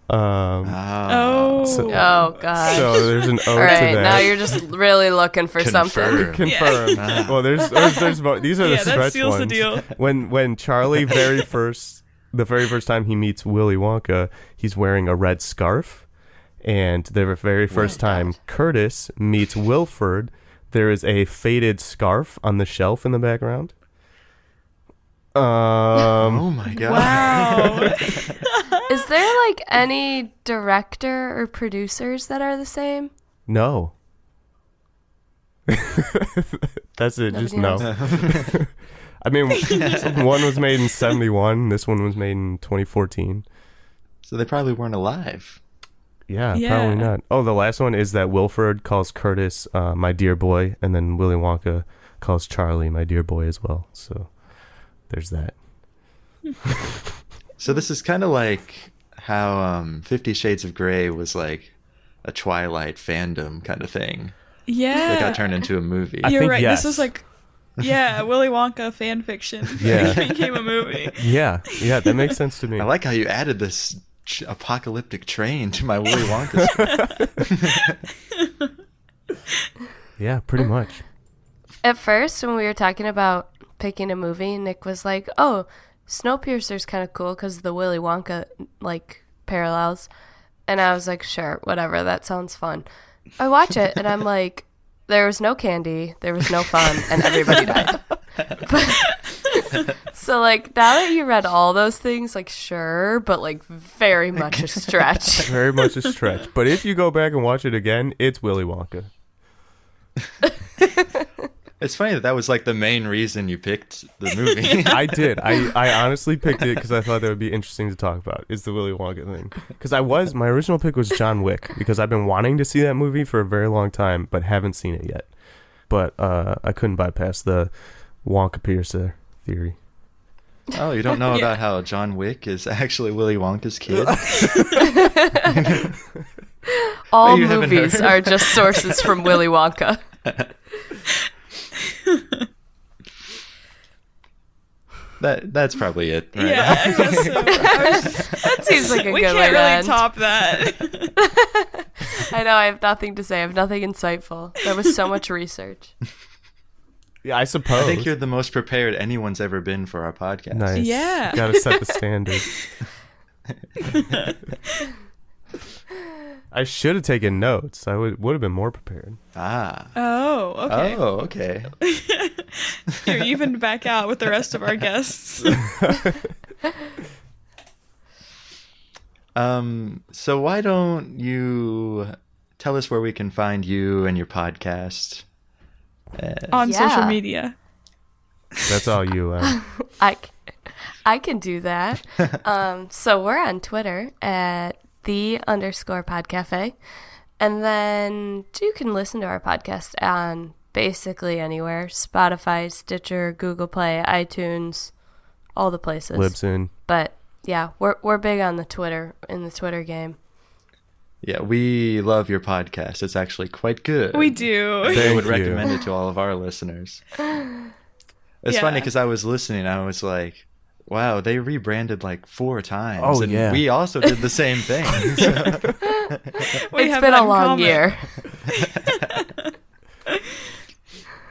Oh. Oh God. So there's an ode All to right, that. now you're just really looking for something. Confirmed. Well, there's these are the Yeah, that stretch seals the ones. deal. When Charlie the very first time he meets Willy Wonka, he's wearing a red scarf, and the very first time Curtis meets Wilford, there is a faded scarf on the shelf in the background. Oh my god. Wow. Is there like any director or producers that are the same? No. That's it. Just no. Nobody I mean, one was made in 1971. This one was made in 2014. So they probably weren't alive. Yeah, Yeah. probably not. Oh, the last one is that Wilford calls Curtis my dear boy, and then Willy Wonka calls Charlie my dear boy as well. So there's that. So this is kind of like how 50 Shades of Grey was like a Twilight fandom kind of thing. Yeah. That got turned into a movie. I You're think right. yes. This is like, yeah, Willy Wonka fan fiction. Yeah. It became a movie. Yeah, that makes sense to me. I like how you added this apocalyptic train to my Willy Wonka story. Yeah, pretty much. At first, when we were talking about picking a movie, Nick was like, "Oh, Snowpiercer's kind of cool because of the Willy Wonka like parallels," and I was like, "Sure, whatever. That sounds fun." I watch it and I'm like, "There was no candy, there was no fun, and everybody died." So like now that you read all those things, like sure, but like very much a stretch. Very much a stretch. But if you go back and watch it again, it's Willy Wonka. It's funny that was like the main reason you picked the movie. I did. I honestly picked it because I thought that would be interesting to talk about. Is the Willy Wonka thing? Because my original pick was John Wick because I've been wanting to see that movie for a very long time, but haven't seen it yet. But I couldn't bypass the Wonka-Piercer theory. Oh, you don't know about how John Wick is actually Willy Wonka's kid? All You haven't movies heard? are just sources from Willy Wonka. That's probably it, right? Yeah, I guess so. That seems like a We good way can't to really end. top that. I know, I have nothing to say. I have nothing insightful. There was so much research. Yeah, I suppose. I think you're the most prepared anyone's ever been for our podcast. Nice. Yeah. Got to set the standard. I should have taken notes. I would have been more prepared. Ah. Oh, okay. Oh, okay. You're evened back out with the rest of our guests. So why don't you tell us where we can find you and your podcast? On Yeah. social media. That's all you. I can do that. So we're on Twitter at @the_podcafe. And then you can listen to our podcast on basically anywhere. Spotify, Stitcher, Google Play, iTunes, all the places. Libsyn. But yeah, we're big on the Twitter, in the Twitter game. Yeah, we love your podcast. It's actually quite good. We do. I Thank would you. recommend it to all of our listeners. It's Yeah. funny because I was listening. I was like, wow, they rebranded like 4 times. Oh, and yeah. we also did the same thing. We It's have been that a in long common. year.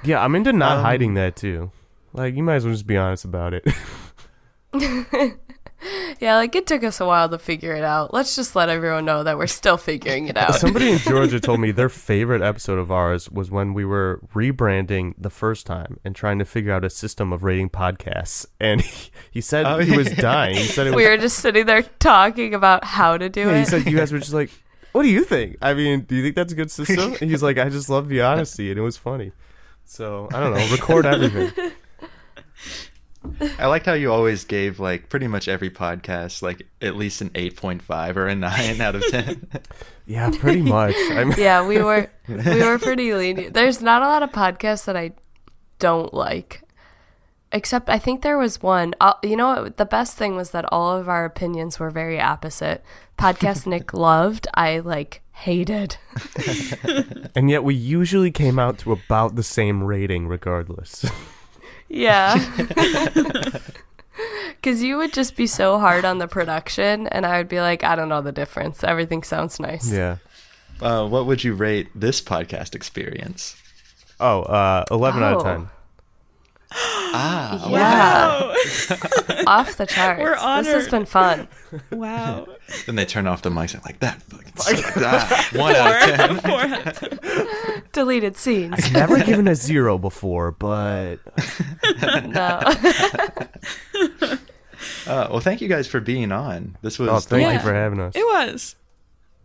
Yeah, I'm into not hiding that too. Like, you might as well just be honest about it. Yeah, like it took us a while to figure it out. Let's just let everyone know that we're still figuring it out. Somebody in Georgia told me their favorite episode of ours was when we were rebranding the first time and trying to figure out a system of rating podcasts. And he said Oh, he was yeah. dying. He said it was. We were just sitting there talking about how to do Yeah, it. he said you guys were just like, what do you think? I mean, do you think that's a good system? And he's like, I just love the honesty, and it was funny. So I don't know, record everything. I liked how you always gave like pretty much every podcast like at least an 8.5 or a 9 out of 10. Yeah, pretty much. I mean, Yeah, we were pretty lenient. There's not a lot of podcasts that I don't like. Except I think there was one. You know what? The best thing was that all of our opinions were very opposite. Podcast Nick loved, I like hated. and yet we usually came out to about the same rating regardless. Yeah. Because you would just be so hard on the production, and I would be like, I don't know the difference. Everything sounds nice. Yeah. What would you rate this podcast experience? 11 out of Oh. 10. Ah, Yeah. Off the charts. We're This has honored. been fun. Wow. Then they turn off the mics and like that fucking sucked. 1 out of 10. 4 out of 10. Deleted scenes. Never given a 0 before, but No. Well, thank you guys for being on. This was thank you Yeah. for having us. It was.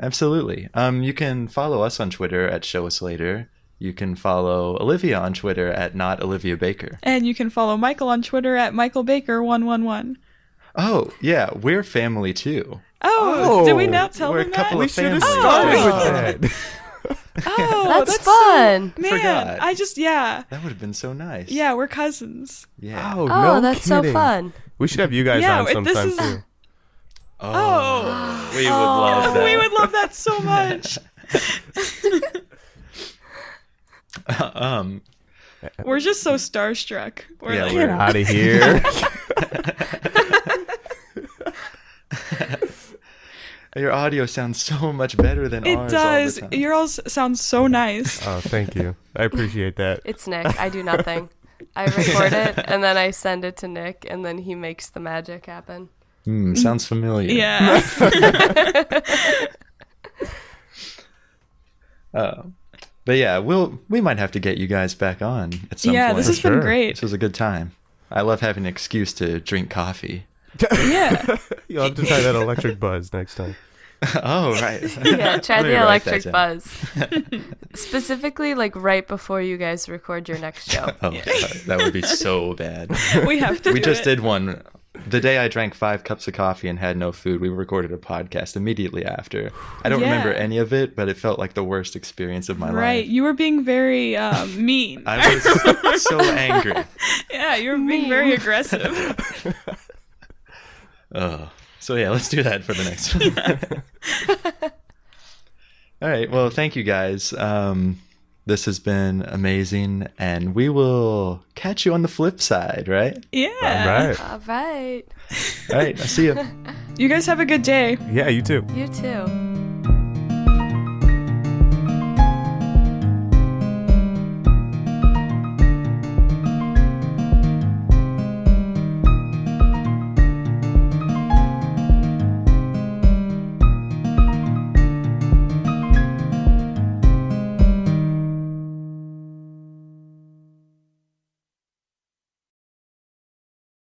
Absolutely. You can follow us on Twitter at Show Us Later. You can follow Olivia on Twitter at Not Olivia Baker. And you can follow Michael on Twitter at MichaelBaker111. Oh, yeah, we're family too. Oh, did we not tell We're a them couple that? of should have families. started with that. Oh, That's fun. Man, Forgot. yeah. That would have been so nice. Yeah, we're cousins. Yeah. Oh, Oh, no that's kidding. so fun. We should have you guys Yeah, on this sometime is- too. Oh. We would love that. We would love that so much. We're just so starstruck. We're Yeah, like, Get out of here. Your audio sounds so much better than it ours does. all the time. Your all sounds so nice. Oh, thank you. I appreciate that. It's Nick. I do nothing. I record it, and then I send it to Nick, and then he makes the magic happen. Sounds familiar. Yeah. But yeah, we might have to get you guys back on at some Yeah, point. this has been sure. great. This was a good time. I love having an excuse to drink coffee. Yeah. You'll have to try that electric buzz next time. Oh, right. Yeah, try Let me the write that electric down. buzz. Specifically, like right before you guys record your next show. Oh, God, that would be so bad. We have to We do just it. did one. The day I drank 5 cups of coffee and had no food, we recorded a podcast immediately after. I don't Yeah. remember any of it, but it felt like the worst experience of my Right. life. You were being very mean. I was so angry. Yeah, you were being very aggressive. So yeah, let's do that for the next one. All right. Well, thank you guys. This has been amazing, and we will catch you on the flip side, right? Yeah. All right. All right. All right. I'll see you. You guys have a good day. Yeah, you too. You too.